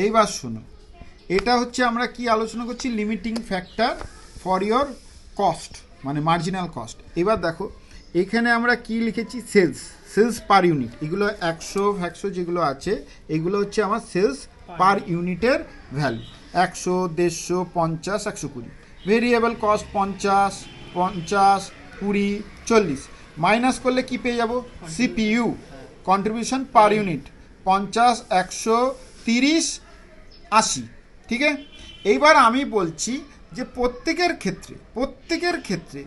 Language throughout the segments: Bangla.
এইবার শোনো, এটা হচ্ছে আমরা কি আলোচনা করছি, limiting factor for your cost, মানে মার্জিনাল কস্ট। এবার দেখো এখানে আমরা কি লিখেছি, সেলস পার ইউনিট। এগুলো 100 যেগুলো আছে এগুলো হচ্ছে আমার সেলস পার ইউনিটের ভ্যালু, 100, 150, 50, 120। Variable cost 50, 50, 20, 40। মাইনাস করলে কি পেয়ে যাব, সিপিইউ কন্ট্রিবিউশন পার ইউনিট 50, 100, 30, 80। ঠিক আছে। এইবার আমি বলছি যে প্রত্যেকের ক্ষেত্রে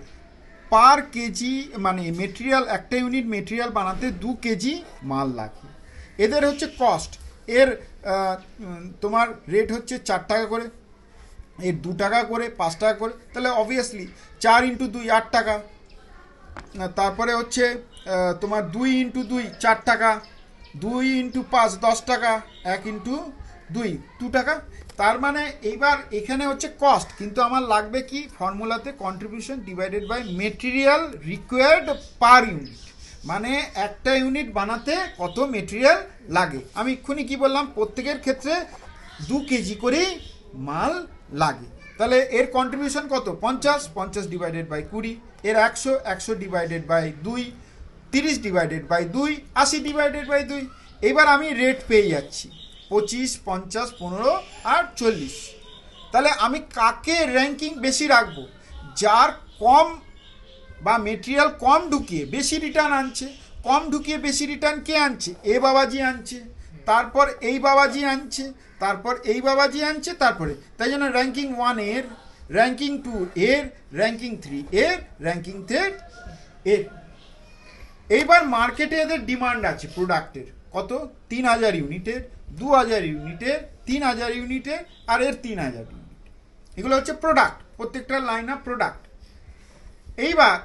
পার কেজি মানে মেটেরিয়াল, একটা ইউনিট মেটেরিয়াল বানাতে 2 কেজি মাল লাগে। এদের হচ্ছে কস্ট, এর তোমার রেট হচ্ছে 4 টাকা করে, এর 2 টাকা করে, 5 টাকা করে, তাহলে অবভিয়াসলি 4 × 2 8 টাকা। তারপরে হচ্ছে তোমার 2 × 2 4 টাকা, 2 × 5 10 টাকা, 1 × 2 2 টাকা। তার মানে এইবার এখানে হচ্ছে কস্ট, কিন্তু আমার লাগবে কি ফর্মুলাতে, contribution divided by material required per unit, মানে একটা ইউনিট বানাতে কত মেটেরিয়াল লাগে। আমি এক্ষুনি কি বললাম, প্রত্যেকের ক্ষেত্রে 2 কেজি করেই মাল লাগে। তাহলে এর কন্ট্রিবিউশন কত, 50, 50 ডিভাইডেড বাই 20, এর 100, 100 divided by 2, 30 divided by 2, 80 divided by 2। এবার আমি রেট পেয়ে যাচ্ছি 25, 50, 15 আর 40। তাহলে আমি কাকে র্যাঙ্কিং বেশি রাখবো, যার কম বা মেটেরিয়াল কম ঢুকিয়ে বেশি রিটার্ন আনছে। কম ঢুকিয়ে বেশি রিটার্ন কে আনছে, এ বাবাজি আনছে, তারপর এই বাবাজি আনছে, তারপর এই বাবাজি আনছে, তারপরে তাই জন্য র্যাঙ্কিং 1 এর, র্যাঙ্কিং 2 এর, র্যাঙ্কিং 3 এর, র্যাঙ্কিং 4 এর। এইবার মার্কেটে এদের ডিমান্ড আছে প্রোডাক্টের কত, 3000 ইউনিটের, 2000 ইউনিটের, 3000 ইউনিটের, আর এর 3000 ইউনিট। এগুলো হচ্ছে প্রোডাক্ট, প্রত্যেকটা লাইন অফ প্রোডাক্ট। এইবার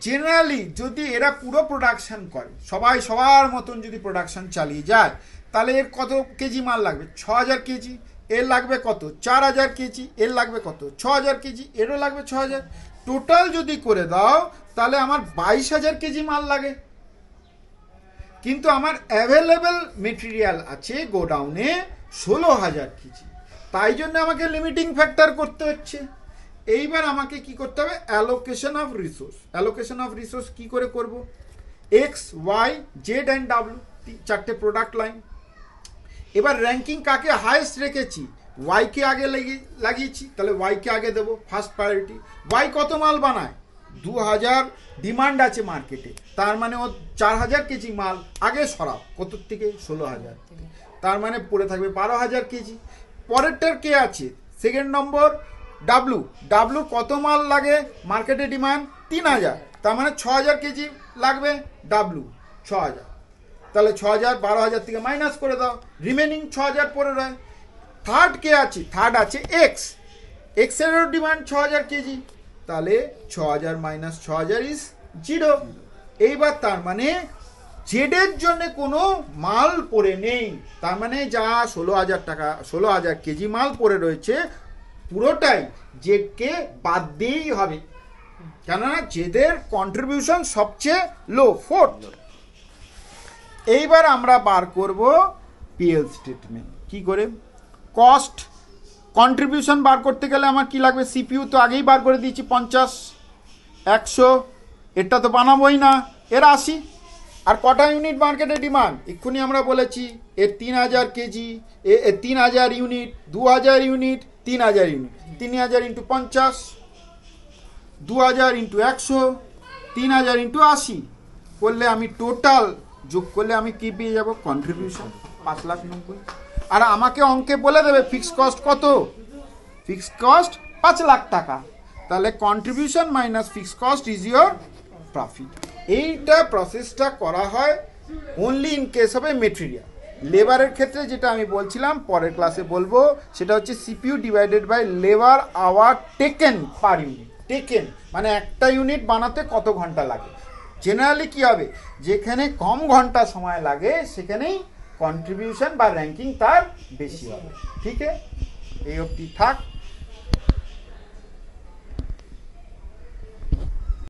জেনারেলি যদি এরা পুরো প্রোডাকশান করে, সবাই সবার মতন যদি প্রোডাকশান চালিয়ে যায়, তাহলে এর কত কেজি মাল লাগবে, 6000 কেজি। এর লাগবে কত, 4000 কেজি। এর লাগবে কত, 6000 কেজি। এরও লাগবে 6000। টোটাল যদি করে দাও তাহলে আমার 22000 কেজি মাল লাগে। কিন্তু আমার অ্যাভেলেবেল মেটেরিয়াল আছে গোডাউনে 16000 কেজি, তাই জন্য আমাকে লিমিটিং ফ্যাক্টর করতে হচ্ছে। এইবার আমাকে কি করতে হবে, allocation of resource. Allocation of resource কি করে করব, X, Y, Z and W, 4টে প্রোডাক্ট লাইন। এবার র্যাঙ্কিং কাকে হাইয়েস্ট রেখেছি, ওয়াইকে আগে লাগিয়েছি, তাহলে ওয়াইকে আগে দেবো ফার্স্ট প্রায়োরিটি। ওয়াই কত মাল বানায়, 2000 ডিমান্ড আছে মার্কেটে, তার মানে ও 4000 কেজি মাল আগে সরাও, কত থেকে, 16000, তার মানে পড়ে থাকবে 12000 কেজি। পরেরটার কে আছে, সেকেন্ড নম্বর ডাব্লু। ডাব্লুর কত মাল লাগে মার্কেটে, ডিমান্ড 3000, তার মানে 6000 কেজি লাগবে ডাব্লু, 6000। তাহলে 6000 12000 থেকে মাইনাস করে দাও, রিমেনিং 6000 পড়ে রয়। থার্ড কে আছে, থার্ড আছে এক্স। এক্সেরও ডিমান্ড 6000 কেজি, তাহলে 6000 মাইনাস 6000 ইজ 0। এইবার তার মানে জেডের জন্য কোনো মাল পড়ে নেই, তার মানে যা 16000 টাকা, 16000 কেজি মাল পড়ে রয়েছে পুরোটাই জেডকে বাদ দিয়েই হবে, কেননা জেডের কন্ট্রিবিউশন সবচেয়ে লো, 4th। এইবার আমরা বার করব পিএল স্টেটমেন্ট। কি করে, কস্ট কন্ট্রিবিউশন বার করতে গেলে আমার কি লাগবে, সিপিইউ তো আগেই বার করে দিয়েছি 50, 100, এটা তো বানাবোই না, এর 80। আর কটা ইউনিট মার্কেটে ডিমান্ড, এক্ষুনি আমরা বলেছি এর 3000 কেজি, এর 3000 ইউনিট, 2000 ইউনিট, 3000 ইউনিট, 3000 × 50, 2000 × 100, 3000 × 80 করলে আমি টোটাল যোগ করলে আমি কি পেয়ে যাব, কন্ট্রিবিউশন 5,90,000। আর আমাকে অঙ্কে বলে দেবে ফিক্সড কস্ট কত, ফিক্সড কস্ট 5 লাখ টাকা, তাহলে contribution minus fixed cost is your profit. এইটা প্রসেসটা করা হয় only in case of a material. লেবারের ক্ষেত্রে যেটা আমি বলছিলাম পরের ক্লাসে বলবো, সেটা হচ্ছে CPU divided by labour hour taken per unit. Taken মানে একটা ইউনিট বানাতে কত ঘন্টা লাগে। জেনারেলি কি হবে, যেখানে কম ঘন্টা সময় লাগে সেখানেই কন্ট্রিবিউশন বা র্যাঙ্কিং তার বেশি হবে। ঠিক আছে, এই অবধি থাক।